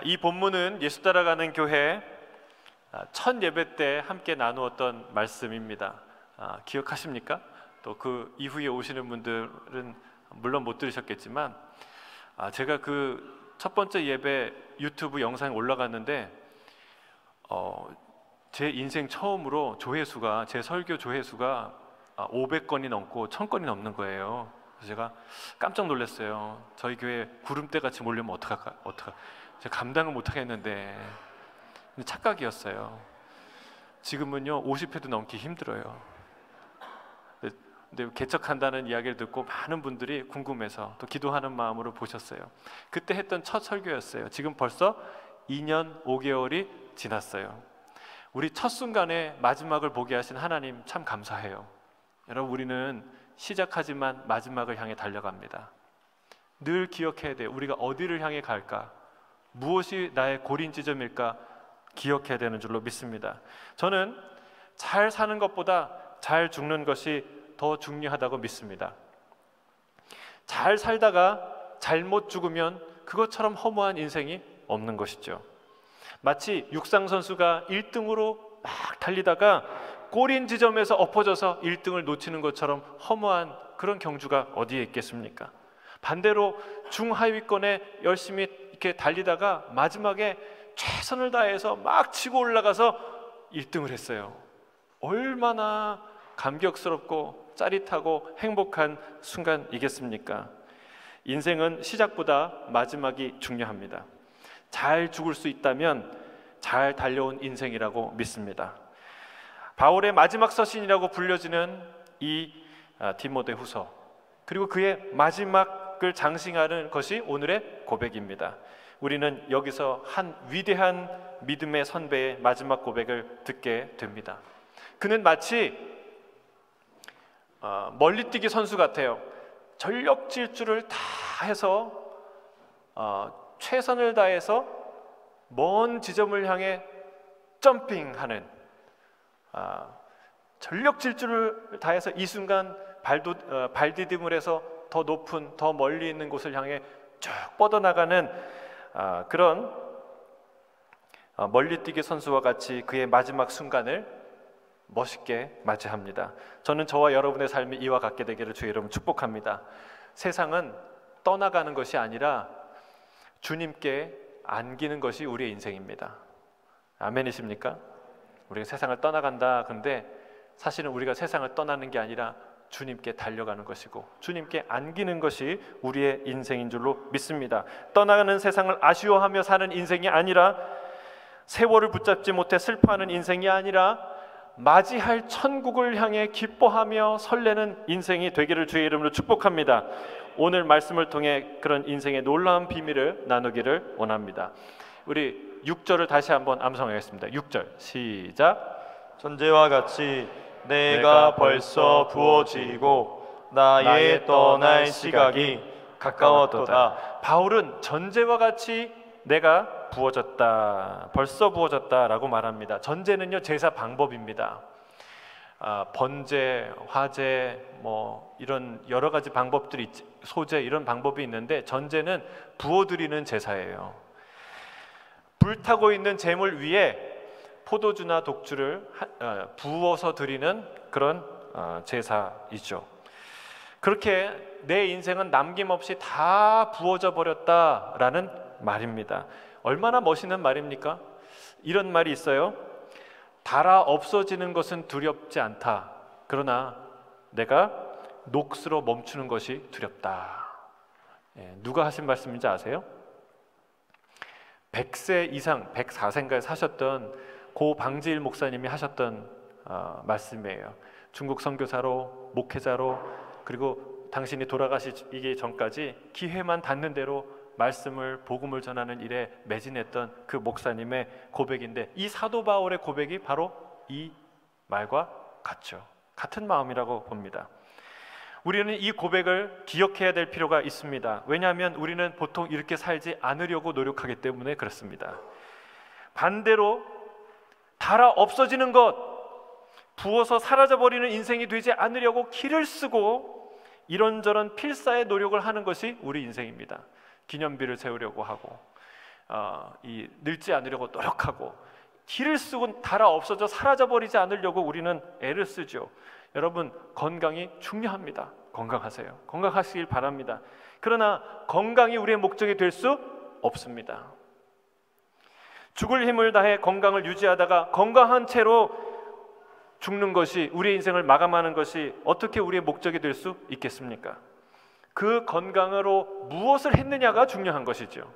이 본문은 예수 따라가는 교회 첫 예배 때 함께 나누었던 말씀입니다. 기억하십니까? 또 그 이후에 오시는 분들은 물론 못 들으셨겠지만 제가 그 첫 번째 예배 유튜브 영상이 올라갔는데 제 인생 처음으로 조회수가, 제 설교 조회수가 500건이 넘고 1000건이 넘는 거예요. 그래서 제가 깜짝 놀랐어요. 저희 교회 구름대 같이 몰리면 어떡할까? 제가 감당을 못 하겠는데. 근데 착각이었어요. 지금은요 50회도 넘기 힘들어요. 근데 개척한다는 이야기를 듣고 많은 분들이 궁금해서 또 기도하는 마음으로 보셨어요. 그때 했던 첫 설교였어요. 지금 벌써 2년 5개월이 지났어요. 우리 첫 순간에 마지막을 보게 하신 하나님 참 감사해요. 여러분, 우리는 시작하지만 마지막을 향해 달려갑니다. 늘 기억해야 돼요. 우리가 어디를 향해 갈까? 무엇이 나의 고린 지점일까? 기억해야 되는 줄로 믿습니다. 저는 잘 사는 것보다 잘 죽는 것이 더 중요하다고 믿습니다. 잘 살다가 잘못 죽으면 그것처럼 허무한 인생이 없는 것이죠. 마치 육상 선수가 1등으로 막 달리다가 꼬린 지점에서 엎어져서 1등을 놓치는 것처럼 허무한 그런 경주가 어디에 있겠습니까? 반대로 중하위권에 열심히 이렇게 달리다가 마지막에 최선을 다해서 막 치고 올라가서 1등을 했어요. 얼마나 감격스럽고 짜릿하고 행복한 순간이겠습니까? 인생은 시작보다 마지막이 중요합니다. 잘 죽을 수 있다면 잘 달려온 인생이라고 믿습니다. 바울의 마지막 서신이라고 불려지는 이 디모데후서, 그리고 그의 마지막을 장식하는 것이 오늘의 고백입니다. 우리는 여기서 한 위대한 믿음의 선배의 마지막 고백을 듣게 됩니다. 그는 마치 멀리뛰기 선수 같아요. 전력 질주를 다 해서 최선을 다해서 먼 지점을 향해 점핑하는, 전력 질주를 다해서 이 순간 발디딤을 해서 더 높은, 더 멀리 있는 곳을 향해 쭉 뻗어나가는 그런 멀리뛰기 선수와 같이 그의 마지막 순간을 멋있게 맞이합니다. 저는 저와 여러분의 삶이 이와 같게 되기를 주의 이름으로 축복합니다. 세상은 떠나가는 것이 아니라 주님께 안기는 것이 우리의 인생입니다. 아멘이십니까? 우리가 세상을 떠나간다. 그런데 사실은 우리가 세상을 떠나는 게 아니라 주님께 달려가는 것이고 주님께 안기는 것이 우리의 인생인 줄로 믿습니다. 떠나가는 세상을 아쉬워하며 사는 인생이 아니라, 세월을 붙잡지 못해 슬퍼하는 인생이 아니라, 맞이할 천국을 향해 기뻐하며 설레는 인생이 되기를 주의 이름으로 축복합니다. 오늘 말씀을 통해 그런 인생의 놀라운 비밀을 나누기를 원합니다. 우리 6절을 다시 한번 암송하겠습니다. 6절 시작. 전제와 같이 내가 벌써 부어지고 나의 떠날 시각이 가까웠도다. 바울은 전제와 같이 내가 부어졌다, 벌써 부어졌다라고 말합니다. 전제는요 제사 방법입니다. 번제, 화제, 이런 여러 가지 방법들이, 소제, 이런 방법이 있는데 전제는 부어드리는 제사예요. 불타고 있는 재물 위에 포도주나 독주를 부어서 드리는 그런 제사이죠. 그렇게 내 인생은 남김없이 다 부어져 버렸다라는 말입니다. 얼마나 멋있는 말입니까? 이런 말이 있어요. 달아 없어지는 것은 두렵지 않다. 그러나 내가 녹슬어 멈추는 것이 두렵다. 누가 하신 말씀인지 아세요? 100세 이상, 104세인가에 사셨던 고 방지일 목사님이 하셨던 말씀이에요. 중국 선교사로, 목회자로, 그리고 당신이 돌아가시기 전까지 기회만 닿는 대로 말씀을, 복음을 전하는 일에 매진했던 그 목사님의 고백인데, 이 사도 바울의 고백이 바로 이 말과 같죠. 같은 마음이라고 봅니다. 우리는 이 고백을 기억해야 될 필요가 있습니다. 왜냐하면 우리는 보통 이렇게 살지 않으려고 노력하기 때문에 그렇습니다. 반대로 달아 없어지는 것, 부어서 사라져버리는 인생이 되지 않으려고 기를 쓰고 이런저런 필사의 노력을 하는 것이 우리 인생입니다. 기념비를 세우려고 하고, 늙지 않으려고 노력하고 기를 쓰고 닳아 없어져 사라져버리지 않으려고 우리는 애를 쓰죠. 여러분, 건강이 중요합니다. 건강하세요. 건강하시길 바랍니다. 그러나 건강이 우리의 목적이 될 수 없습니다. 죽을 힘을 다해 건강을 유지하다가 건강한 채로 죽는 것이, 우리의 인생을 마감하는 것이 어떻게 우리의 목적이 될 수 있겠습니까? 그 건강으로 무엇을 했느냐가 중요한 것이죠.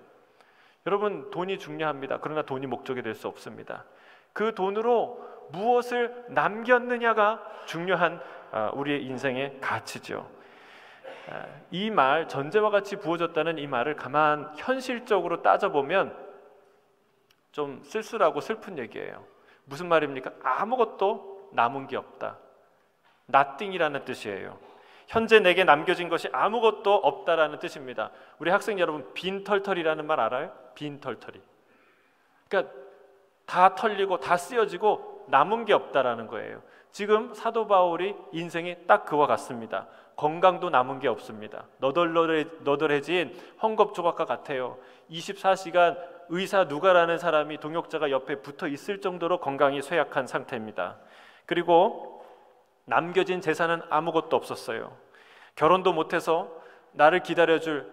여러분, 돈이 중요합니다. 그러나 돈이 목적이 될 수 없습니다. 그 돈으로 무엇을 남겼느냐가 중요한 우리의 인생의 가치죠. 이 말, 전제와 같이 부어졌다는 이 말을 가만 현실적으로 따져보면 좀 쓸쓸하고 슬픈 얘기예요. 무슨 말입니까? 아무것도 남은 게 없다. nothing이라는 뜻이에요. 현재 내게 남겨진 것이 아무것도 없다라는 뜻입니다. 우리 학생 여러분, 빈털털이라는 말 알아요? 빈털털이. 그러니까 다 털리고 다 쓰여지고 남은 게 없다라는 거예요. 지금 사도 바울이 인생이 딱 그와 같습니다. 건강도 남은 게 없습니다. 너덜너덜해진 헝겊 조각과 같아요. 24시간 의사 누가라는 사람이 동역자가 옆에 붙어 있을 정도로 건강이 쇠약한 상태입니다. 그리고 남겨진 재산은 아무것도 없었어요. 결혼도 못해서 나를 기다려줄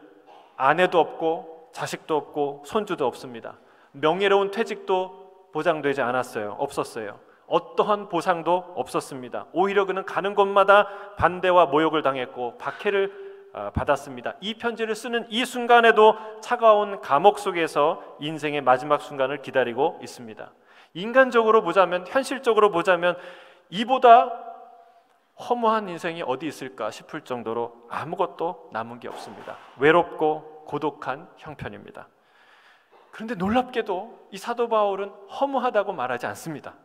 아내도 없고 자식도 없고 손주도 없습니다. 명예로운 퇴직도 보장되지 않았어요. 없었어요. 어떠한 보상도 없었습니다. 오히려 그는 가는 곳마다 반대와 모욕을 당했고 박해를 받았습니다. 이 편지를 쓰는 이 순간에도 차가운 감옥 속에서 인생의 마지막 순간을 기다리고 있습니다. 인간적으로 보자면, 현실적으로 보자면 이보다 허무한 인생이 어디 있을까 싶을 정도로 아무것도 남은 게 없습니다. 외롭고 고독한 형편입니다. 그런데 놀랍게도 이 사도 바울은 허무하다고 말하지 않습니다.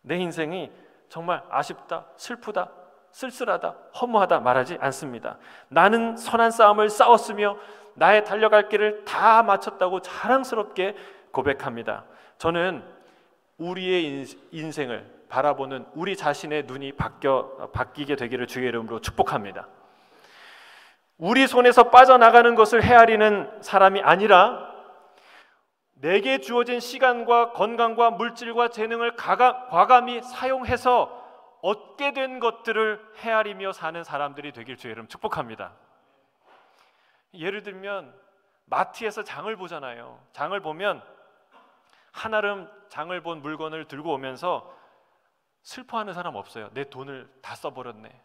내 인생이 정말 아쉽다, 슬프다, 쓸쓸하다, 허무하다 말하지 않습니다. 나는 선한 싸움을 싸웠으며 나의 달려갈 길을 다 마쳤다고 자랑스럽게 고백합니다. 저는 우리의 인생을 바라보는 우리 자신의 눈이 바뀌게 되기를 주의 이름으로 축복합니다. 우리 손에서 빠져나가는 것을 헤아리는 사람이 아니라 내게 주어진 시간과 건강과 물질과 재능을 과감히 사용해서 얻게 된 것들을 헤아리며 사는 사람들이 되길 주의 이름 축복합니다. 예를 들면 마트에서 장을 보잖아요. 장을 보면 한아름 장을 본 물건을 들고 오면서 슬퍼하는 사람 없어요. 내 돈을 다 써버렸네.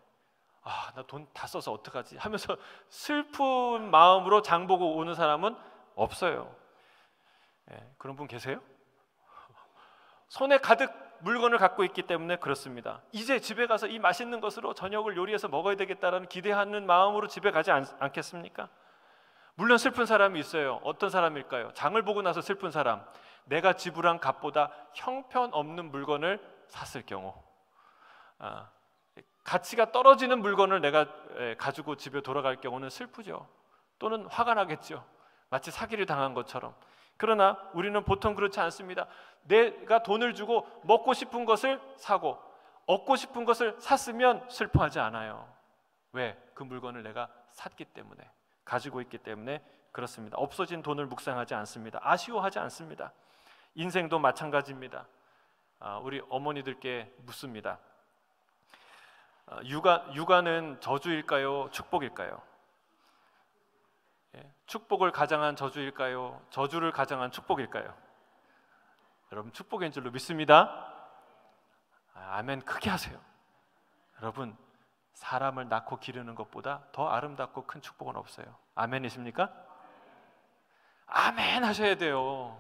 나 돈 다 써서 어떡하지? 하면서 슬픈 마음으로 장 보고 오는 사람은 없어요. 그런 분 계세요? 손에 가득 물건을 갖고 있기 때문에 그렇습니다. 이제 집에 가서 이 맛있는 것으로 저녁을 요리해서 먹어야 되겠다라는 기대하는 마음으로 집에 가지 않겠습니까? 물론 슬픈 사람이 있어요. 어떤 사람일까요? 장을 보고 나서 슬픈 사람. 내가 지불한 값보다 형편없는 물건을 샀을 경우, 가치가 떨어지는 물건을 내가 가지고 집에 돌아갈 경우는 슬프죠. 또는 화가 나겠죠. 마치 사기를 당한 것처럼. 그러나 우리는 보통 그렇지 않습니다. 내가 돈을 주고 먹고 싶은 것을 사고 얻고 싶은 것을 샀으면 슬퍼하지 않아요. 왜? 그 물건을 내가 샀기 때문에, 가지고 있기 때문에 그렇습니다. 없어진 돈을 묵상하지 않습니다. 아쉬워하지 않습니다. 인생도 마찬가지입니다. 우리 어머니들께 묻습니다. 육아는 저주일까요? 축복일까요? 축복을 가장한 저주일까요? 저주를 가장한 축복일까요? 여러분, 축복인 줄로 믿습니다. 아멘 크게 하세요. 여러분, 사람을 낳고 기르는 것보다 더 아름답고 큰 축복은 없어요. 아멘이십니까? 아멘 하셔야 돼요.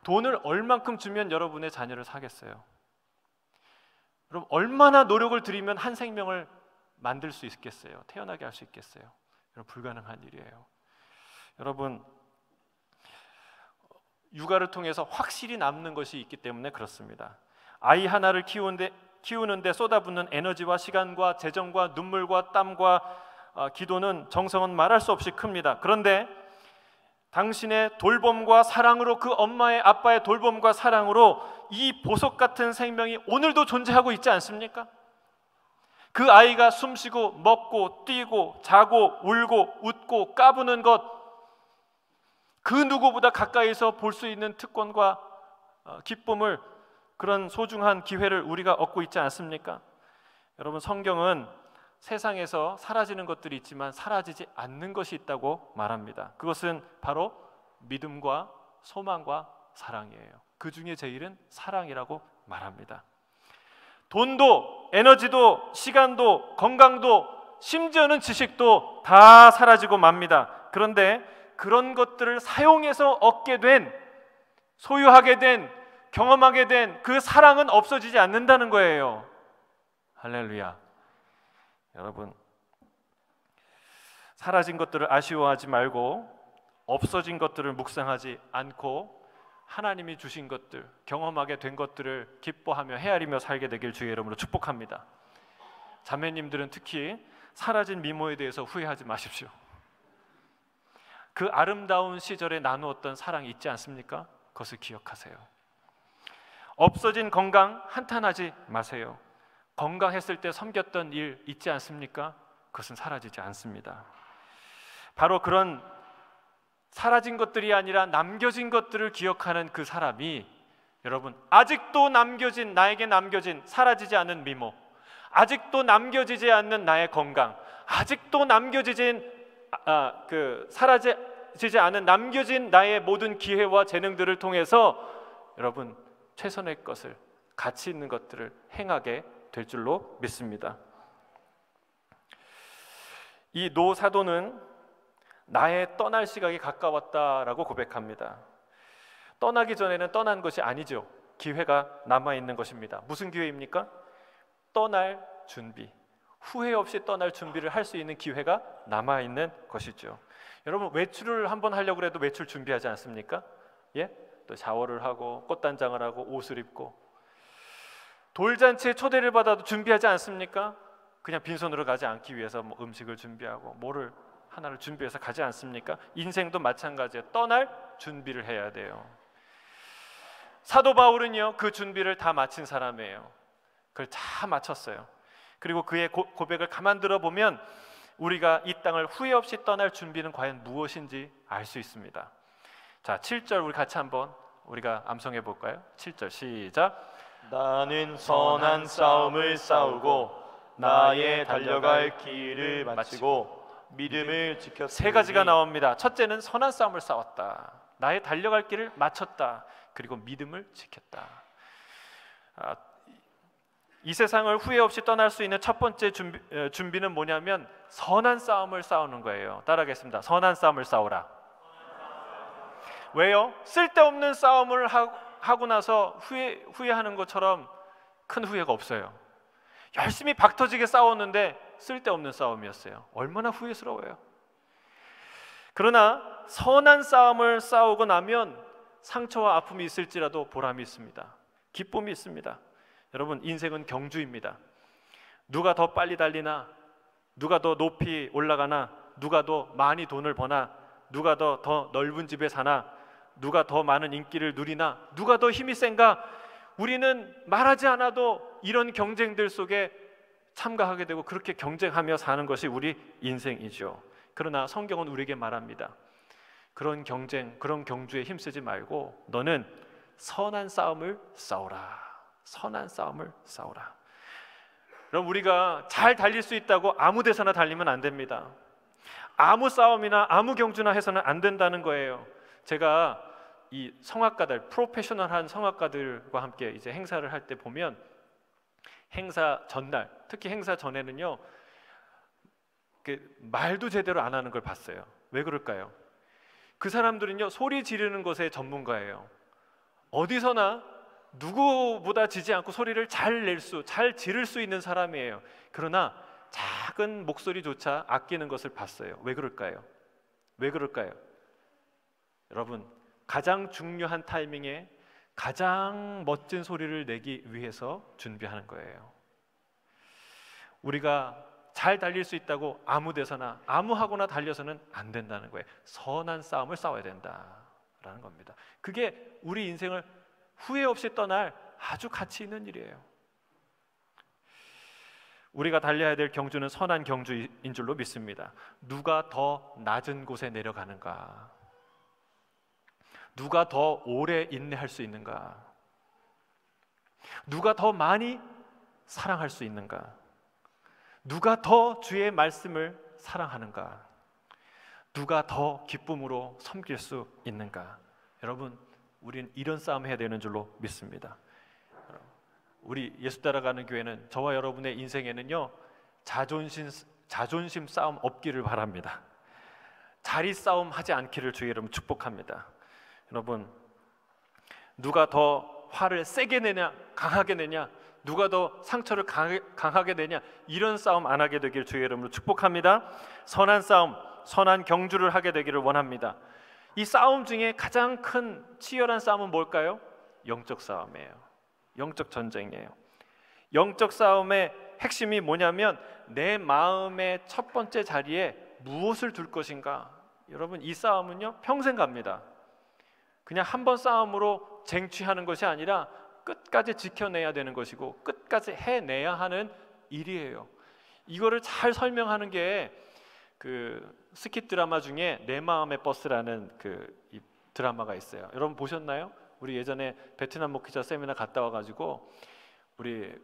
돈을 얼만큼 주면 여러분의 자녀를 사겠어요? 여러분, 얼마나 노력을 들이면 한 생명을 만들 수 있겠어요? 태어나게 할 수 있겠어요? 여러분, 불가능한 일이에요. 여러분, 육아를 통해서 확실히 남는 것이 있기 때문에 그렇습니다. 아이 하나를 키우는데 쏟아붓는 에너지와 시간과 재정과 눈물과 땀과 기도는, 정성은 말할 수 없이 큽니다. 그런데 당신의 돌봄과 사랑으로, 그 엄마의 아빠의 돌봄과 사랑으로 이 보석 같은 생명이 오늘도 존재하고 있지 않습니까? 그 아이가 숨쉬고 먹고 뛰고 자고 울고 웃고 까부는 것, 그 누구보다 가까이서 볼 수 있는 특권과 기쁨을, 그런 소중한 기회를 우리가 얻고 있지 않습니까? 여러분, 성경은 세상에서 사라지는 것들이 있지만 사라지지 않는 것이 있다고 말합니다. 그것은 바로 믿음과 소망과 사랑이에요. 그 중에 제일은 사랑이라고 말합니다. 돈도, 에너지도, 시간도, 건강도, 심지어는 지식도 다 사라지고 맙니다. 그런데 그런 것들을 사용해서 얻게 된, 소유하게 된, 경험하게 된 그 사랑은 없어지지 않는다는 거예요. 할렐루야. 여러분, 사라진 것들을 아쉬워하지 말고 없어진 것들을 묵상하지 않고 하나님이 주신 것들, 경험하게 된 것들을 기뻐하며 헤아리며 살게 되길 주의 이름으로 축복합니다. 자매님들은 특히 사라진 미모에 대해서 후회하지 마십시오. 그 아름다운 시절에 나누었던 사랑이 있지 않습니까? 그것을 기억하세요. 없어진 건강 한탄하지 마세요. 건강했을 때 섬겼던 일 있지 않습니까? 그것은 사라지지 않습니다. 바로 그런 사라진 것들이 아니라 남겨진 것들을 기억하는 그 사람이, 여러분, 아직도 남겨진, 나에게 남겨진 사라지지 않은 미모, 아직도 남겨지지 않는 나의 건강, 아직도 사라지지 않은 남겨진 나의 모든 기회와 재능들을 통해서 여러분, 최선의 것을, 가치 있는 것들을 행하게 될 줄로 믿습니다. 이 노 사도는 나의 떠날 시각이 가까웠다라고 고백합니다. 떠나기 전에는 떠난 것이 아니죠. 기회가 남아있는 것입니다. 무슨 기회입니까? 떠날 준비, 후회 없이 떠날 준비를 할 수 있는 기회가 남아있는 것이죠. 여러분, 외출을 한번 하려고 해도 외출 준비하지 않습니까? 예? 또 샤워를 하고 꽃단장을 하고 옷을 입고, 돌잔치에 초대를 받아도 준비하지 않습니까? 그냥 빈손으로 가지 않기 위해서 뭐 음식을 준비하고 뭐를 하나를 준비해서 가지 않습니까? 인생도 마찬가지예요. 떠날 준비를 해야 돼요. 사도 바울은요, 그 준비를 다 마친 사람이에요. 그걸 다 마쳤어요. 그리고 그의 고백을 가만 들어보면 우리가 이 땅을 후회 없이 떠날 준비는 과연 무엇인지 알 수 있습니다. 자, 7절 우리 같이 한번 우리가 암송해 볼까요? 7절 시작. 나는 선한 싸움을 싸우고 나의 달려갈 길을 마치고 믿음을 지켰으니. 세 가지가 나옵니다. 첫째는 선한 싸움을 싸웠다, 나의 달려갈 길을 마쳤다, 그리고 믿음을 지켰다. 이 세상을 후회 없이 떠날 수 있는 첫 번째 준비는 뭐냐면 선한 싸움을 싸우는 거예요. 따라하겠습니다. 선한 싸움을 싸우라. 왜요? 쓸데없는 싸움을 하고 나서 후회하는 것처럼 큰 후회가 없어요. 열심히 박터지게 싸웠는데 쓸데없는 싸움이었어요. 얼마나 후회스러워요. 그러나 선한 싸움을 싸우고 나면 상처와 아픔이 있을지라도 보람이 있습니다. 기쁨이 있습니다. 여러분, 인생은 경주입니다. 누가 더 빨리 달리나, 누가 더 높이 올라가나, 누가 더 많이 돈을 버나, 누가 더 넓은 집에 사나, 누가 더 많은 인기를 누리나, 누가 더 힘이 센가, 우리는 말하지 않아도 이런 경쟁들 속에 참가하게 되고 그렇게 경쟁하며 사는 것이 우리 인생이죠. 그러나 성경은 우리에게 말합니다. 그런 경쟁, 그런 경주에 힘쓰지 말고 너는 선한 싸움을 싸우라. 선한 싸움을 싸우라. 그럼 우리가 잘 달릴 수 있다고 아무 데서나 달리면 안 됩니다. 아무 싸움이나 아무 경주나 해서는 안 된다는 거예요. 제가 이 성악가들, 프로페셔널한 성악가들과 함께 이제 행사를 할 때 보면 행사 전날, 특히 행사 전에는요, 말도 제대로 안 하는 걸 봤어요. 왜 그럴까요? 그 사람들은요, 소리 지르는 것에 전문가예요. 어디서나 누구보다 지지 않고 소리를 잘 지를 수 있는 사람이에요. 그러나 작은 목소리조차 아끼는 것을 봤어요. 왜 그럴까요? 왜 그럴까요? 여러분, 가장 중요한 타이밍에 가장 멋진 소리를 내기 위해서 준비하는 거예요. 우리가 잘 달릴 수 있다고 아무 데서나 아무하고나 달려서는 안 된다는 거예요. 선한 싸움을 싸워야 된다라는 겁니다. 그게 우리 인생을 후회 없이 떠날 아주 가치 있는 일이에요. 우리가 달려야 될 경주는 선한 경주인 줄로 믿습니다. 누가 더 낮은 곳에 내려가는가? 누가 더 오래 인내할 수 있는가? 누가 더 많이 사랑할 수 있는가? 누가 더 주의 말씀을 사랑하는가? 누가 더 기쁨으로 섬길 수 있는가? 여러분, 우린 이런 싸움 해야 되는 줄로 믿습니다. 우리 예수 따라가는 교회는 저와 여러분의 인생에는요, 자존심 싸움 없기를 바랍니다. 자리 싸움 하지 않기를 주의 이름 축복합니다. 여러분, 누가 더 화를 세게 내냐, 강하게 내냐, 누가 더 상처를 강하게 내냐, 이런 싸움 안 하게 되길 주의 이름으로 축복합니다. 선한 싸움, 선한 경주를 하게 되기를 원합니다. 이 싸움 중에 가장 큰 치열한 싸움은 뭘까요? 영적 싸움이에요. 영적 전쟁이에요. 영적 싸움의 핵심이 뭐냐면 내 마음의 첫 번째 자리에 무엇을 둘 것인가. 여러분, 이 싸움은요 평생 갑니다. 그냥 한 번 싸움으로 쟁취하는 것이 아니라 끝까지 지켜내야 되는 것이고 끝까지 해내야 하는 일이에요. 이거를 잘 설명하는 게 그 스킷 드라마 중에 내 마음의 버스라는 이 드라마가 있어요. 여러분 보셨나요? 우리 예전에 베트남 목회자 세미나 갔다 와가지고 우리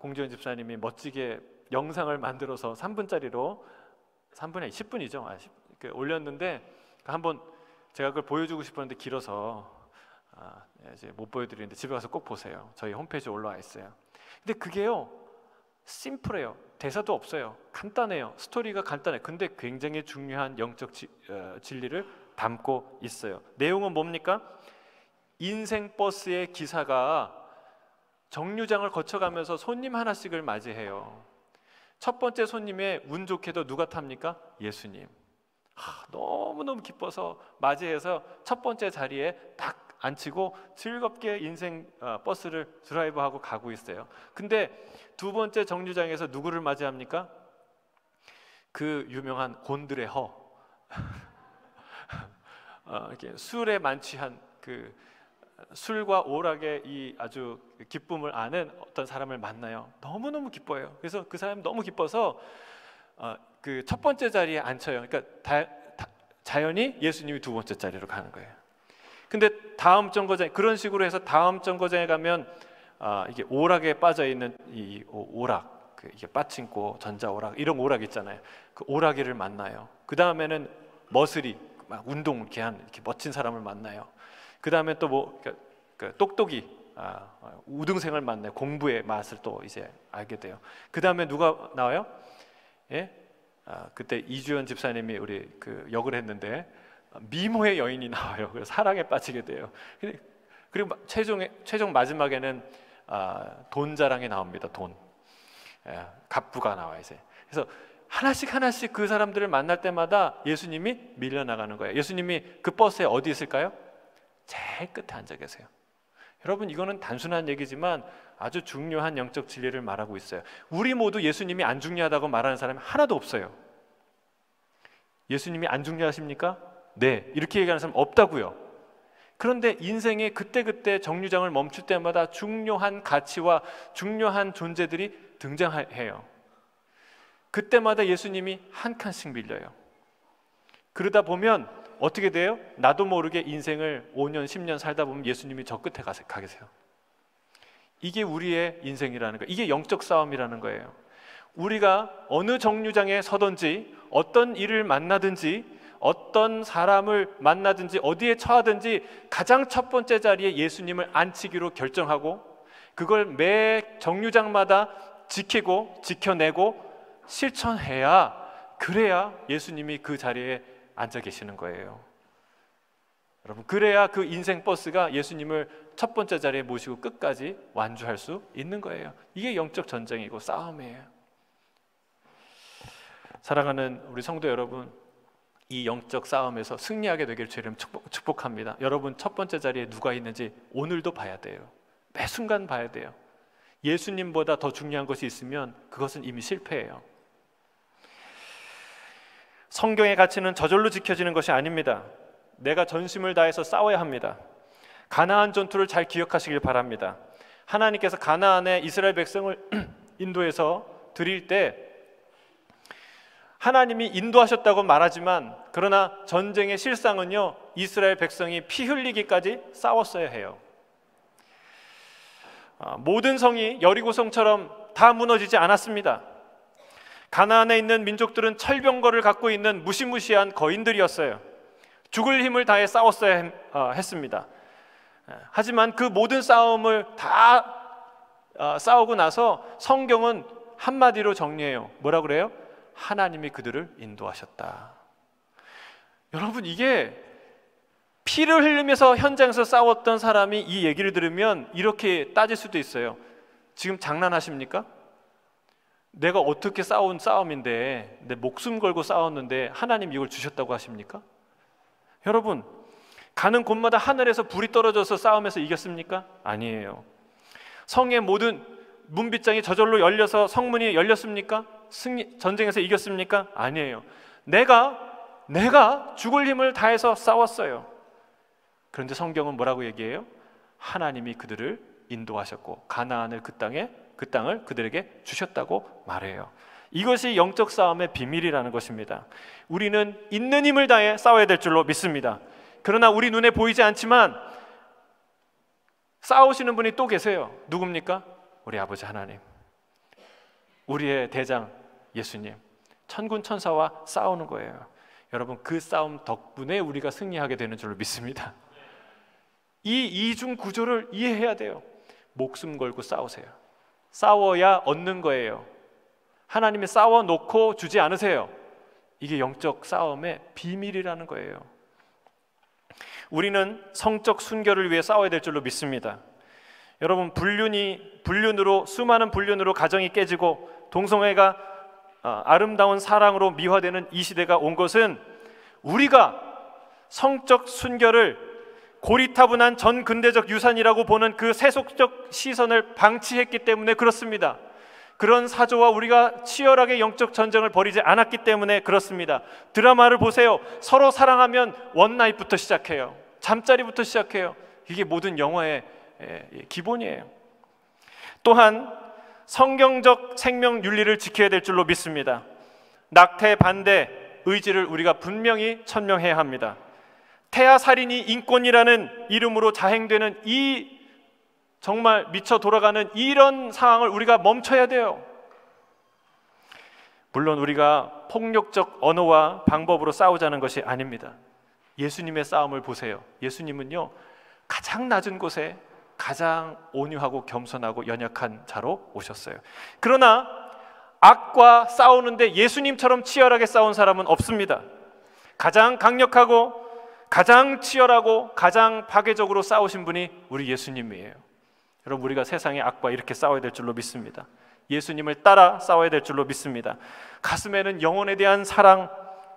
공지현 집사님이 멋지게 영상을 만들어서 3분짜리로 3분이 10분이죠. 올렸는데 한번 제가 그걸 보여주고 싶었는데 길어서 이제 못 보여드리는데 집에 가서 꼭 보세요. 저희 홈페이지에 올라와 있어요. 근데 그게요 심플해요. 대사도 없어요. 간단해요. 스토리가 간단해. 근데 굉장히 중요한 영적 진리를 담고 있어요. 내용은 뭡니까? 인생 버스의 기사가 정류장을 거쳐가면서 손님 하나씩을 맞이해요. 첫 번째 손님에 운 좋게도 누가 탑니까? 예수님. 너무너무 기뻐서 맞이해서 첫 번째 자리에 딱 앉히고 즐겁게 인생 버스를 드라이브하고 가고 있어요. 근데 두 번째 정류장에서 누구를 맞이합니까? 그 유명한 곤드레 허 이렇게 술에 만취한 그 술과 오락의 이 아주 기쁨을 아는 어떤 사람을 만나요. 너무너무 기뻐요. 그래서 그 사람이 너무 기뻐서 그 첫 번째 자리에 앉혀요. 그러니까 자연히 예수님이 두 번째 자리로 가는 거예요. 근데 다음 정거장 그런 식으로 해서 다음 정거장에 가면 이게 오락에 빠져 있는 이 오락, 이게 빠친코, 전자오락 이런 오락 있잖아요. 그 오락이를 만나요. 그 다음에는 머슬이 막 운동 이렇게 한 이렇게 멋진 사람을 만나요. 그 다음에 또 똑똑이 우등생을 만나요. 공부의 맛을 또 이제 알게 돼요. 그 다음에 누가 나와요? 예? 그때 이주연 집사님이 우리 역을 했는데 미모의 여인이 나와요. 그래서 사랑에 빠지게 돼요. 그리고 최종 마지막에는 돈 자랑이 나옵니다. 돈 갑부가 나와요. 이제 그래서 하나씩 그 사람들을 만날 때마다 예수님이 밀려나가는 거예요. 예수님이 그 버스에 어디 있을까요? 제일 끝에 앉아 계세요. 여러분, 이거는 단순한 얘기지만 아주 중요한 영적 진리를 말하고 있어요. 우리 모두 예수님이 안 중요하다고 말하는 사람이 하나도 없어요. 예수님이 안 중요하십니까? 네, 이렇게 얘기하는 사람 없다고요. 그런데 인생의 그때그때 정류장을 멈출 때마다 중요한 가치와 중요한 존재들이 등장해요. 그때마다 예수님이 한 칸씩 밀려요. 그러다 보면 어떻게 돼요? 나도 모르게 인생을 5년, 10년 살다 보면 예수님이 저 끝에 가 계세요. 이게 우리의 인생이라는 거예요. 이게 영적 싸움이라는 거예요. 우리가 어느 정류장에 서든지 어떤 일을 만나든지 어떤 사람을 만나든지 어디에 처하든지 가장 첫 번째 자리에 예수님을 앉히기로 결정하고 그걸 매 정류장마다 지키고 지켜내고 실천해야 그래야 예수님이 그 자리에 앉아 계시는 거예요. 여러분, 그래야 그 인생 버스가 예수님을 첫 번째 자리에 모시고 끝까지 완주할 수 있는 거예요. 이게 영적 전쟁이고 싸움이에요. 사랑하는 우리 성도 여러분, 이 영적 싸움에서 승리하게 되기를 주님 축복합니다. 여러분, 첫 번째 자리에 누가 있는지 오늘도 봐야 돼요. 매 순간 봐야 돼요. 예수님보다 더 중요한 것이 있으면 그것은 이미 실패예요. 성경의 가치는 저절로 지켜지는 것이 아닙니다. 내가 전심을 다해서 싸워야 합니다. 가나안 전투를 잘 기억하시길 바랍니다. 하나님께서 가나안에 이스라엘 백성을 인도해서 드릴 때 하나님이 인도하셨다고 말하지만 그러나 전쟁의 실상은요, 이스라엘 백성이 피 흘리기까지 싸웠어야 해요. 모든 성이 여리고성처럼 다 무너지지 않았습니다. 가나안에 있는 민족들은 철병거를 갖고 있는 무시무시한 거인들이었어요. 죽을 힘을 다해 싸웠어야 했습니다. 하지만 그 모든 싸움을 다 싸우고 나서 성경은 한마디로 정리해요. 뭐라 그래요? 하나님이 그들을 인도하셨다. 여러분, 이게 피를 흘리면서 현장에서 싸웠던 사람이 이 얘기를 들으면 이렇게 따질 수도 있어요. 지금 장난하십니까? 내가 어떻게 싸운 싸움인데, 내 목숨 걸고 싸웠는데 하나님 이걸 주셨다고 하십니까? 여러분, 가는 곳마다 하늘에서 불이 떨어져서 싸움에서 이겼습니까? 아니에요. 성의 모든 문빗장이 저절로 열려서 성문이 열렸습니까? 전쟁에서 이겼습니까? 아니에요. 내가 죽을 힘을 다해서 싸웠어요. 그런데 성경은 뭐라고 얘기해요? 하나님이 그들을 인도하셨고 가나안을 그 땅을 그들에게 주셨다고 말해요. 이것이 영적 싸움의 비밀이라는 것입니다. 우리는 있는 힘을 다해 싸워야 될 줄로 믿습니다. 그러나 우리 눈에 보이지 않지만 싸우시는 분이 또 계세요. 누굽니까? 우리 아버지 하나님, 우리의 대장 예수님, 천군 천사와 싸우는 거예요. 여러분, 그 싸움 덕분에 우리가 승리하게 되는 줄로 믿습니다. 이 이중 구조를 이해해야 돼요. 목숨 걸고 싸우세요. 싸워야 얻는 거예요. 하나님이 싸워놓고 주지 않으세요. 이게 영적 싸움의 비밀이라는 거예요. 우리는 성적 순결을 위해 싸워야 될 줄로 믿습니다. 여러분, 수많은 불륜으로 가정이 깨지고 동성애가 아름다운 사랑으로 미화되는 이 시대가 온 것은 우리가 성적 순결을 고리타분한 전근대적 유산이라고 보는 그 세속적 시선을 방치했기 때문에 그렇습니다. 그런 사조와 우리가 치열하게 영적 전쟁을 벌이지 않았기 때문에 그렇습니다. 드라마를 보세요. 서로 사랑하면 원나잇부터 시작해요. 잠자리부터 시작해요. 이게 모든 영화의 기본이에요. 또한 성경적 생명 윤리를 지켜야 될 줄로 믿습니다. 낙태 반대 의지를 우리가 분명히 천명해야 합니다. 태아 살인이 인권이라는 이름으로 자행되는 이 정말 미쳐 돌아가는 이런 상황을 우리가 멈춰야 돼요. 물론 우리가 폭력적 언어와 방법으로 싸우자는 것이 아닙니다. 예수님의 싸움을 보세요. 예수님은요, 가장 낮은 곳에 가장 온유하고 겸손하고 연약한 자로 오셨어요. 그러나 악과 싸우는데 예수님처럼 치열하게 싸운 사람은 없습니다. 가장 강력하고 가장 치열하고 가장 파괴적으로 싸우신 분이 우리 예수님이에요. 여러분, 우리가 세상의 악과 이렇게 싸워야 될 줄로 믿습니다. 예수님을 따라 싸워야 될 줄로 믿습니다. 가슴에는 영혼에 대한 사랑,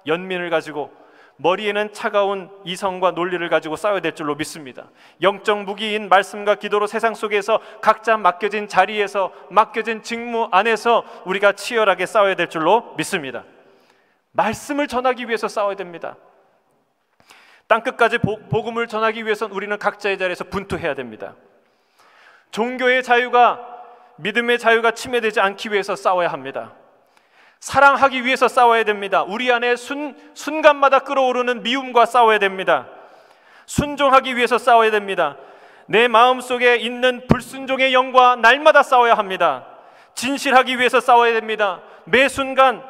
연민을 가지고 머리에는 차가운 이성과 논리를 가지고 싸워야 될 줄로 믿습니다. 영적 무기인 말씀과 기도로 세상 속에서 각자 맡겨진 자리에서 맡겨진 직무 안에서 우리가 치열하게 싸워야 될 줄로 믿습니다. 말씀을 전하기 위해서 싸워야 됩니다. 땅끝까지 복음을 전하기 위해서는 우리는 각자의 자리에서 분투해야 됩니다. 종교의 자유가, 믿음의 자유가 침해되지 않기 위해서 싸워야 합니다. 사랑하기 위해서 싸워야 됩니다. 우리 안에 순간마다 끓어오르는 미움과 싸워야 됩니다. 순종하기 위해서 싸워야 됩니다. 내 마음속에 있는 불순종의 영과 날마다 싸워야 합니다. 진실하기 위해서 싸워야 됩니다. 매 순간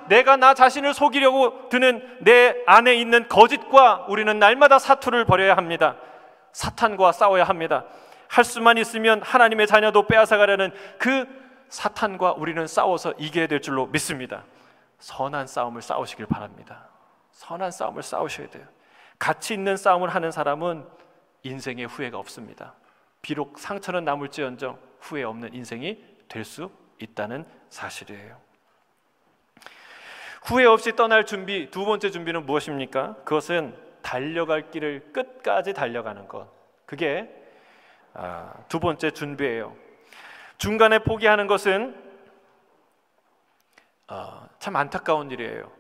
내가 나 자신을 속이려고 드는 내 안에 있는 거짓과 우리는 날마다 사투를 벌여야 합니다. 사탄과 싸워야 합니다. 할 수만 있으면 하나님의 자녀도 빼앗아가려는 그 사탄과 우리는 싸워서 이겨야 될 줄로 믿습니다. 선한 싸움을 싸우시길 바랍니다. 선한 싸움을 싸우셔야 돼요. 가치 있는 싸움을 하는 사람은 인생에 후회가 없습니다. 비록 상처는 남을지언정 후회 없는 인생이 될 수 있다는 사실이에요. 후회 없이 떠날 준비, 두 번째 준비는 무엇입니까? 그것은 달려갈 길을 끝까지 달려가는 것. 그게 두 번째 준비예요. 중간에 포기하는 것은 참 안타까운 일이에요.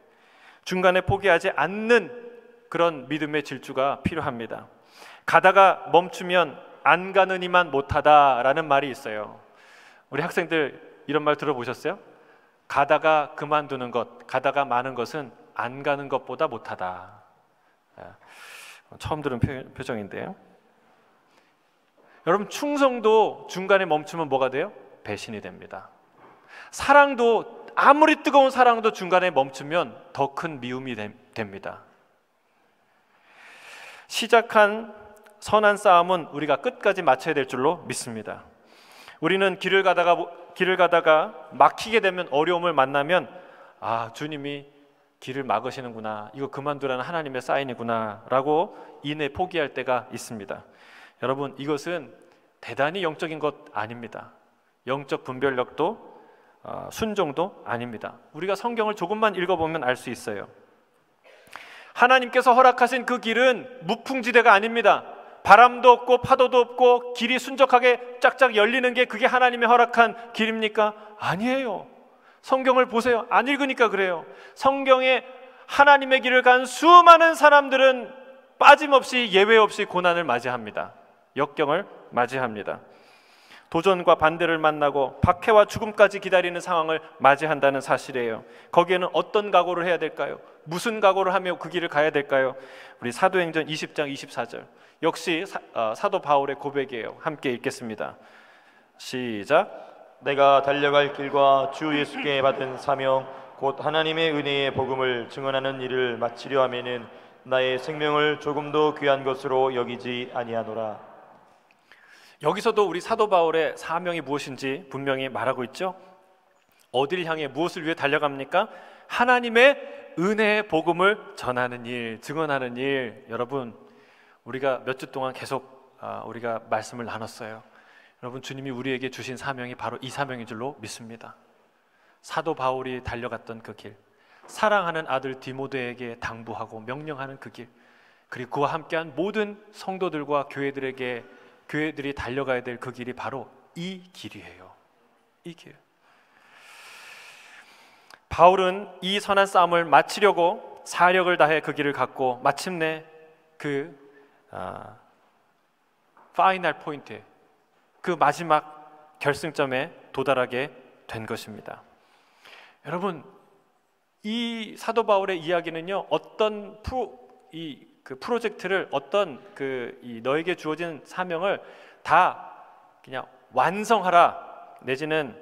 중간에 포기하지 않는 그런 믿음의 질주가 필요합니다. 가다가 멈추면 안 가는 이만 못하다라는 말이 있어요. 우리 학생들 이런 말 들어보셨어요? 가다가 그만두는 것, 가다가 마는 것은 안 가는 것보다 못하다. 처음 들은 표정인데요. 여러분, 충성도 중간에 멈추면 뭐가 돼요? 배신이 됩니다. 사랑도, 아무리 뜨거운 사랑도 중간에 멈추면 더 큰 미움이 됩니다. 시작한 선한 싸움은 우리가 끝까지 마쳐야 될 줄로 믿습니다. 우리는 길을 가다가 막히게 되면, 어려움을 만나면, 아, 주님이 길을 막으시는구나, 이거 그만두라는 하나님의 사인이구나 라고 인해 포기할 때가 있습니다. 여러분, 이것은 대단히 영적인 것 아닙니다. 영적 분별력도 순종도 아닙니다. 우리가 성경을 조금만 읽어보면 알 수 있어요. 하나님께서 허락하신 그 길은 무풍지대가 아닙니다. 바람도 없고 파도도 없고 길이 순적하게 쫙쫙 열리는 게 그게 하나님의 허락한 길입니까? 아니에요. 성경을 보세요. 안 읽으니까 그래요. 성경에 하나님의 길을 간 수많은 사람들은 빠짐없이, 예외 없이 고난을 맞이합니다. 역경을 맞이합니다. 도전과 반대를 만나고 박해와 죽음까지 기다리는 상황을 맞이한다는 사실이에요. 거기에는 어떤 각오를 해야 될까요? 무슨 각오를 하며 그 길을 가야 될까요? 우리 사도행전 20장 24절, 역시 사도 바울의 고백이에요. 함께 읽겠습니다. 시작. 내가 달려갈 길과 주 예수께 받은 사명 곧 하나님의 은혜의 복음을 증언하는 일을 마치려 하면은 나의 생명을 조금도 귀한 것으로 여기지 아니하노라. 여기서도 우리 사도 바울의 사명이 무엇인지 분명히 말하고 있죠. 어디를 향해 무엇을 위해 달려갑니까? 하나님의 은혜의 복음을 전하는 일, 증언하는 일. 여러분, 우리가 몇 주 동안 계속 우리가 말씀을 나눴어요. 여러분, 주님이 우리에게 주신 사명이 바로 이 사명인 줄로 믿습니다. 사도 바울이 달려갔던 그 길, 사랑하는 아들 디모데에게 당부하고 명령하는 그 길, 그리고 그와 함께한 모든 성도들과 교회들이 달려가야 될 그 길이 바로 이 길이에요. 이 길. 바울은 이 선한 싸움을 마치려고 사력을 다해 그 길을 갔고, 마침내 그 파이널 포인트, 그 마지막 결승점에 도달하게 된 것입니다. 여러분, 이 사도 바울의 이야기는요, 어떤 프로젝트를, 어떤 너에게 주어진 사명을 다 그냥 완성하라 내지는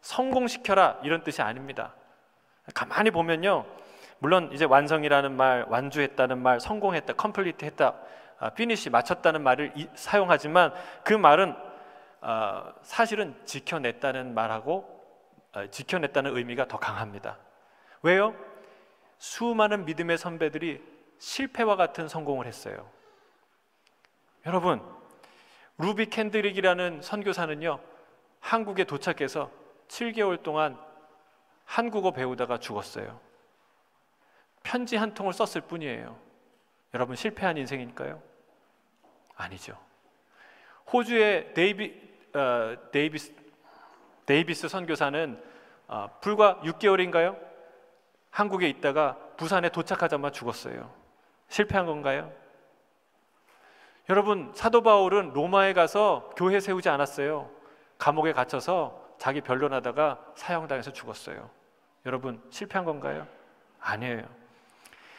성공시켜라 이런 뜻이 아닙니다. 가만히 보면요, 물론 이제 완성이라는 말, 완주했다는 말, 성공했다, 컴플리트 했다, 피니시, 마쳤다는 말을 사용하지만 그 말은 사실은 지켜냈다는 말하고 지켜냈다는 의미가 더 강합니다. 왜요? 수많은 믿음의 선배들이 실패와 같은 성공을 했어요. 여러분, 루비 캔드릭이라는 선교사는요, 한국에 도착해서 7개월 동안 한국어 배우다가 죽었어요. 편지 한 통을 썼을 뿐이에요. 여러분, 실패한 인생일까요? 아니죠. 호주의 데이비스 선교사는 불과 6개월인가요? 한국에 있다가 부산에 도착하자마자 죽었어요. 실패한 건가요? 여러분, 사도 바울은 로마에 가서 교회 세우지 않았어요. 감옥에 갇혀서 자기 변론하다가 사형당해서 죽었어요. 여러분, 실패한 건가요? 아니에요.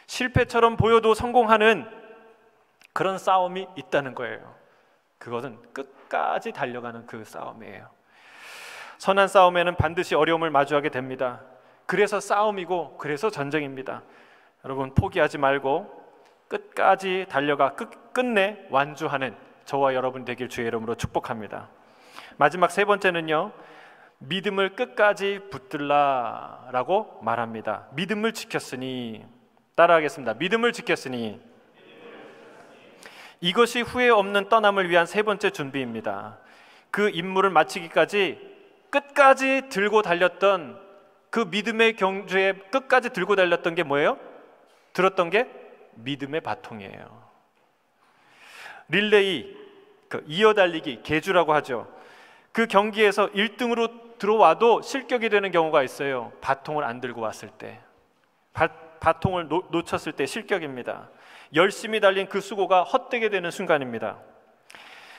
실패처럼 보여도 성공하는 그런 싸움이 있다는 거예요. 그것은 끝까지 달려가는 그 싸움이에요. 선한 싸움에는 반드시 어려움을 마주하게 됩니다. 그래서 싸움이고 그래서 전쟁입니다. 여러분, 포기하지 말고 끝까지 달려가 끝내 완주하는 저와 여러분 되길 주의 이름으로 축복합니다. 마지막 세 번째는요, 믿음을 끝까지 붙들라라고 말합니다. 믿음을 지켰으니, 따라하겠습니다. 믿음을 지켰으니. 이것이 후회 없는 떠남을 위한 세 번째 준비입니다. 그 임무를 마치기까지 끝까지 들고 달렸던 그 믿음의 경주에 끝까지 들고 달렸던 게 뭐예요? 들었던 게 믿음의 바통이에요. 릴레이, 이어달리기, 계주라고 하죠. 그 경기에서 1등으로 들어와도 실격이 되는 경우가 있어요. 바통을 안 들고 왔을 때, 바통을 놓쳤을 때 실격입니다. 열심히 달린 그 수고가 헛되게 되는 순간입니다.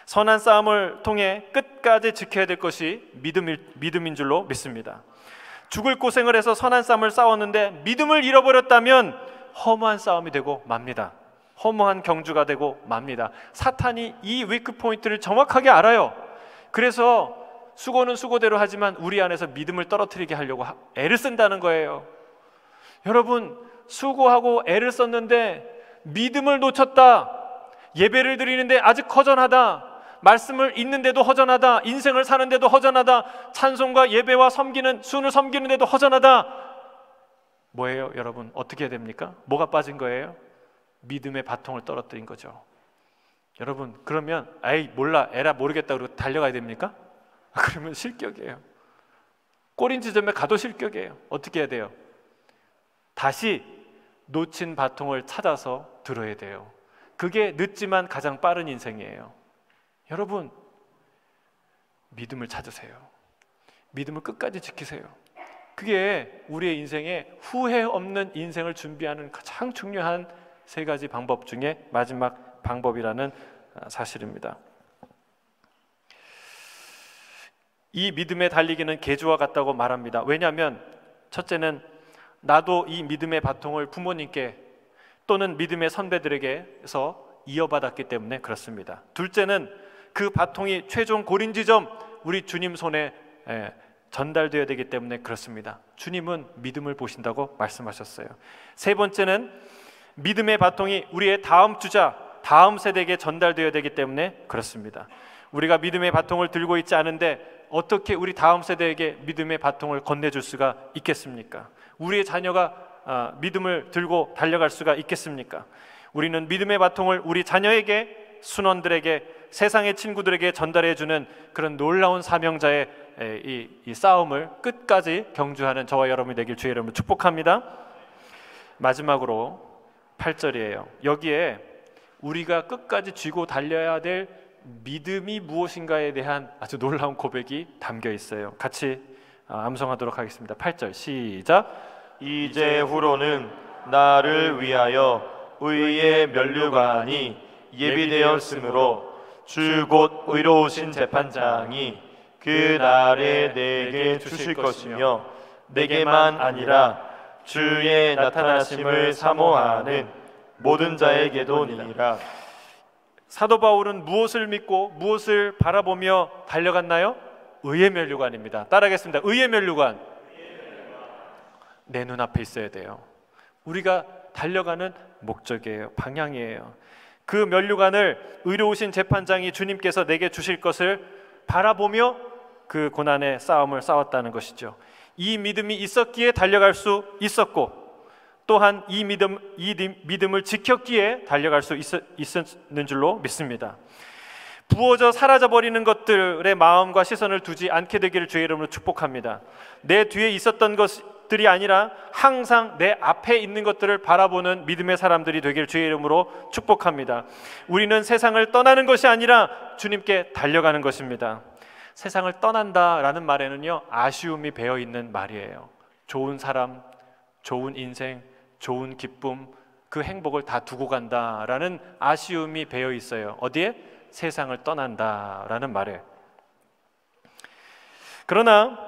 선한 싸움을 통해 끝까지 지켜야 될 것이 믿음인 줄로 믿습니다. 죽을 고생을 해서 선한 싸움을 싸웠는데 믿음을 잃어버렸다면 허무한 싸움이 되고 맙니다. 허무한 경주가 되고 맙니다. 사탄이 이 위크 포인트를 정확하게 알아요. 그래서 수고는 수고대로 하지만 우리 안에서 믿음을 떨어뜨리게 하려고 애를 쓴다는 거예요. 여러분, 수고하고 애를 썼는데 믿음을 놓쳤다, 예배를 드리는데 아직 허전하다, 말씀을 읽는데도 허전하다, 인생을 사는데도 허전하다, 찬송과 예배와 섬기는 순을 섬기는데도 허전하다. 뭐예요 여러분? 어떻게 해야 됩니까? 뭐가 빠진 거예요? 믿음의 바통을 떨어뜨린 거죠. 여러분, 그러면 에이 몰라, 에라 모르겠다 그러고 달려가야 됩니까? 그러면 실격이에요. 꼬린 지점에 가도 실격이에요. 어떻게 해야 돼요? 다시 놓친 바통을 찾아서 들어야 돼요. 그게 늦지만 가장 빠른 인생이에요. 여러분, 믿음을 찾으세요. 믿음을 끝까지 지키세요. 그게 우리의 인생에 후회 없는 인생을 준비하는 가장 중요한 세 가지 방법 중에 마지막 방법이라는 사실입니다. 이 믿음의 달리기는 계주와 같다고 말합니다. 왜냐하면 첫째는 나도 이 믿음의 바통을 부모님께 또는 믿음의 선배들에게서 이어받았기 때문에 그렇습니다. 둘째는 그 바통이 최종 고린 지점 우리 주님 손에 전달되어야 되기 때문에 그렇습니다. 주님은 믿음을 보신다고 말씀하셨어요. 세 번째는 믿음의 바통이 우리의 다음 주자, 다음 세대에게 전달되어야 되기 때문에 그렇습니다. 우리가 믿음의 바통을 들고 있지 않은데 어떻게 우리 다음 세대에게 믿음의 바통을 건네줄 수가 있겠습니까? 우리의 자녀가 믿음을 들고 달려갈 수가 있겠습니까? 우리는 믿음의 바통을 우리 자녀에게, 순원들에게, 세상의 친구들에게 전달해주는 그런 놀라운 사명자의 이 싸움을 끝까지 경주하는 저와 여러분이 되길 주의 이름으로 축복합니다. 마지막으로 8절이에요. 여기에 우리가 끝까지 쥐고 달려야 될 믿음이 무엇인가에 대한 아주 놀라운 고백이 담겨 있어요. 같이 암송하도록 하겠습니다. 8절 시작. 이제후로는 나를 위하여 의의 면류관이 예비되었으므로 주 곧 의로우신 재판장이 그 날에 내게 주실 것이며 내게만 아니라 주의 나타나심을 사모하는 모든 자에게도니라. 사도 바울은 무엇을 믿고 무엇을 바라보며 달려갔나요? 의의 면류관입니다. 따라하겠습니다. 의의 면류관. 내 눈앞에 있어야 돼요. 우리가 달려가는 목적이에요. 방향이에요. 그 면류관을 의로우신 재판장이 주님께서 내게 주실 것을 바라보며 그 고난의 싸움을 싸웠다는 것이죠. 이 믿음이 있었기에 달려갈 수 있었고, 또한 이 믿음을 지켰기에 달려갈 수 있었는 줄로 믿습니다. 부어져 사라져버리는 것들의 마음과 시선을 두지 않게 되기를 주의 이름으로 축복합니다. 내 뒤에 있었던 것들이 아니라 항상 내 앞에 있는 것들을 바라보는 믿음의 사람들이 되기를 주의 이름으로 축복합니다. 우리는 세상을 떠나는 것이 아니라 주님께 달려가는 것입니다. 세상을 떠난다라는 말에는요, 아쉬움이 배어있는 말이에요. 좋은 사람, 좋은 인생, 좋은 기쁨, 그 행복을 다 두고 간다라는 아쉬움이 배어 있어요. 어디에? 세상을 떠난다라는 말에. 그러나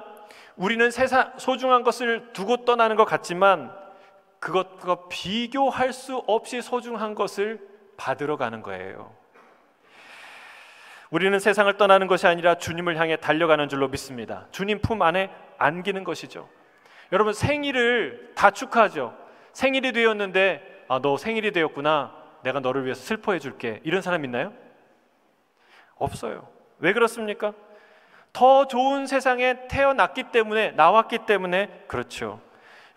우리는 세상 소중한 것을 두고 떠나는 것 같지만 그것과 비교할 수 없이 소중한 것을 받으러 가는 거예요. 우리는 세상을 떠나는 것이 아니라 주님을 향해 달려가는 줄로 믿습니다. 주님 품 안에 안기는 것이죠. 여러분, 생일을 다 축하하죠. 생일이 되었는데 너 생일이 되었구나, 내가 너를 위해서 슬퍼해 줄게, 이런 사람 있나요? 없어요. 왜 그렇습니까? 더 좋은 세상에 태어났기 때문에, 나왔기 때문에 그렇죠.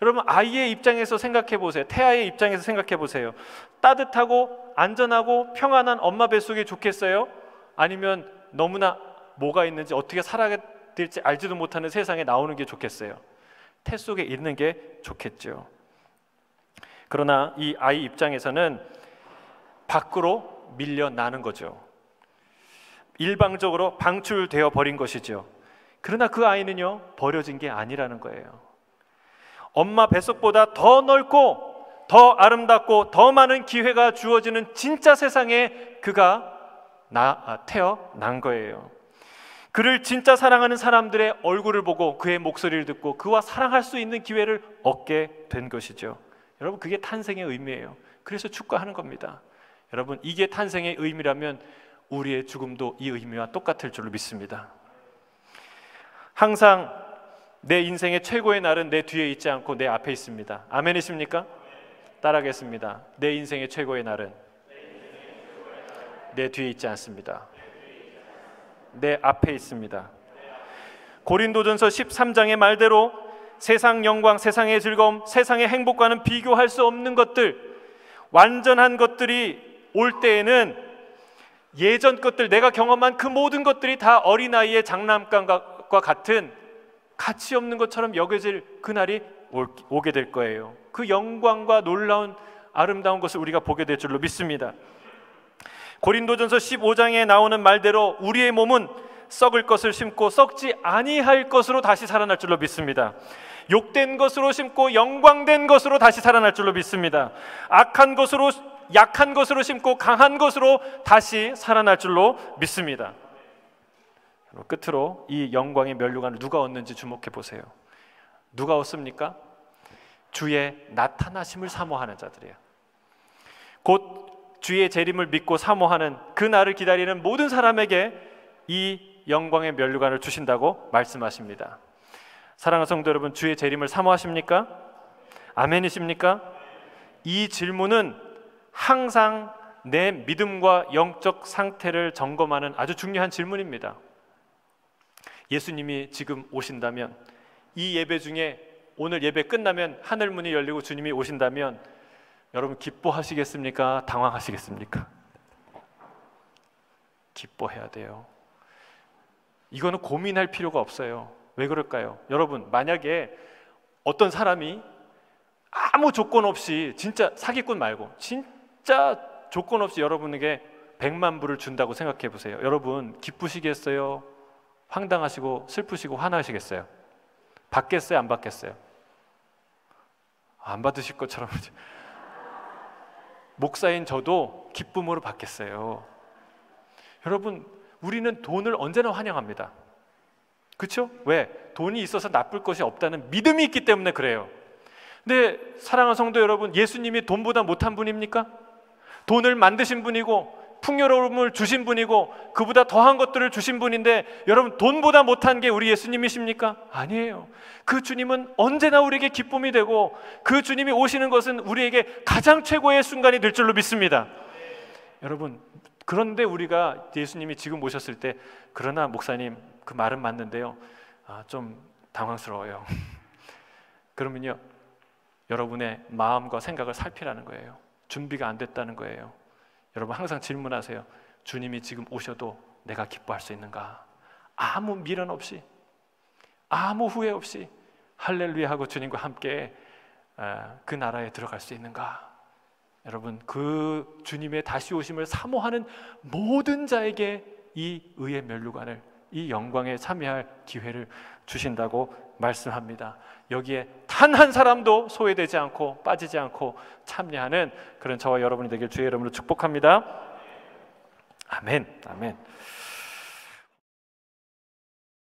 여러분, 아이의 입장에서 생각해 보세요. 태아의 입장에서 생각해 보세요. 따뜻하고 안전하고 평안한 엄마 뱃속이 좋겠어요? 아니면 너무나 뭐가 있는지 어떻게 살아야 될지 알지도 못하는 세상에 나오는 게 좋겠어요? 태 속에 있는 게 좋겠죠. 그러나 이 아이 입장에서는 밖으로 밀려나는 거죠. 일방적으로 방출되어 버린 것이죠. 그러나 그 아이는요, 버려진 게 아니라는 거예요. 엄마 뱃속보다 더 넓고 더 아름답고 더 많은 기회가 주어지는 진짜 세상에 그가 태어난 거예요. 그를 진짜 사랑하는 사람들의 얼굴을 보고 그의 목소리를 듣고 그와 사랑할 수 있는 기회를 얻게 된 것이죠. 여러분, 그게 탄생의 의미예요. 그래서 축구하는 겁니다. 여러분, 이게 탄생의 의미라면 우리의 죽음도 이 의미와 똑같을 줄로 믿습니다. 항상 내 인생의 최고의 날은 내 뒤에 있지 않고 내 앞에 있습니다. 아멘이십니까? 따라하겠습니다. 내 인생의 최고의 날은 내 뒤에 있지 않습니다. 내 앞에 있습니다. 고린도전서 13장의 말대로 세상 영광, 세상의 즐거움, 세상의 행복과는 비교할 수 없는 것들, 완전한 것들이 올 때에는 예전 것들, 내가 경험한 그 모든 것들이 다 어린아이의 장난감과 같은 가치 없는 것처럼 여겨질 그날이 오게 될 거예요. 그 영광과 놀라운 아름다운 것을 우리가 보게 될 줄로 믿습니다. 고린도전서 15장에 나오는 말대로 우리의 몸은 썩을 것을 심고 썩지 아니할 것으로 다시 살아날 줄로 믿습니다. 욕된 것으로 심고 영광된 것으로 다시 살아날 줄로 믿습니다. 악한 것으로, 약한 것으로 심고 강한 것으로 다시 살아날 줄로 믿습니다. 끝으로 이 영광의 면류관을 누가 얻는지 주목해 보세요. 누가 얻습니까? 주의 나타나심을 사모하는 자들이에요. 곧 주의 재림을 믿고 사모하는 그 날을 기다리는 모든 사람에게 이 영광의 면류관을 주신다고 말씀하십니다. 사랑하는 성도 여러분, 주의 재림을 사모하십니까? 아멘이십니까? 이 질문은 항상 내 믿음과 영적 상태를 점검하는 아주 중요한 질문입니다. 예수님이 지금 오신다면, 이 예배 중에 오늘 예배 끝나면 하늘 문이 열리고 주님이 오신다면 여러분 기뻐하시겠습니까? 당황하시겠습니까? 기뻐해야 돼요. 이거는 고민할 필요가 없어요. 왜 그럴까요? 여러분, 만약에 어떤 사람이 아무 조건 없이, 진짜 사기꾼 말고 진짜 조건 없이 여러분에게 100만 불을 준다고 생각해 보세요. 여러분 기쁘시겠어요? 황당하시고 슬프시고 화나시겠어요? 받겠어요? 안 받겠어요? 안 받으실 것처럼 목사인 저도 기쁨으로 받겠어요. 여러분, 우리는 돈을 언제나 환영합니다. 그렇죠? 왜? 돈이 있어서 나쁠 것이 없다는 믿음이 있기 때문에 그래요. 근데 사랑하는 성도 여러분, 예수님이 돈보다 못한 분입니까? 돈을 만드신 분이고 풍요로움을 주신 분이고 그보다 더한 것들을 주신 분인데 여러분, 돈보다 못한 게 우리 예수님이십니까? 아니에요. 그 주님은 언제나 우리에게 기쁨이 되고 그 주님이 오시는 것은 우리에게 가장 최고의 순간이 될 줄로 믿습니다. 여러분, 그런데 우리가 예수님이 지금 오셨을 때, 그러나 목사님 그 말은 맞는데요, 좀 당황스러워요. 그러면요, 여러분의 마음과 생각을 살피라는 거예요. 준비가 안 됐다는 거예요. 여러분 항상 질문하세요. 주님이 지금 오셔도 내가 기뻐할 수 있는가? 아무 미련 없이, 아무 후회 없이 할렐루야 하고 주님과 함께 그 나라에 들어갈 수 있는가? 여러분, 그 주님의 다시 오심을 사모하는 모든 자에게 이 의의 면류관을, 이 영광에 참여할 기회를 주신다고 말씀합니다. 여기에 단 한 사람도 소외되지 않고 빠지지 않고 참여하는 그런 저와 여러분이 되길 주의 이름으로 축복합니다. 아멘. 아멘.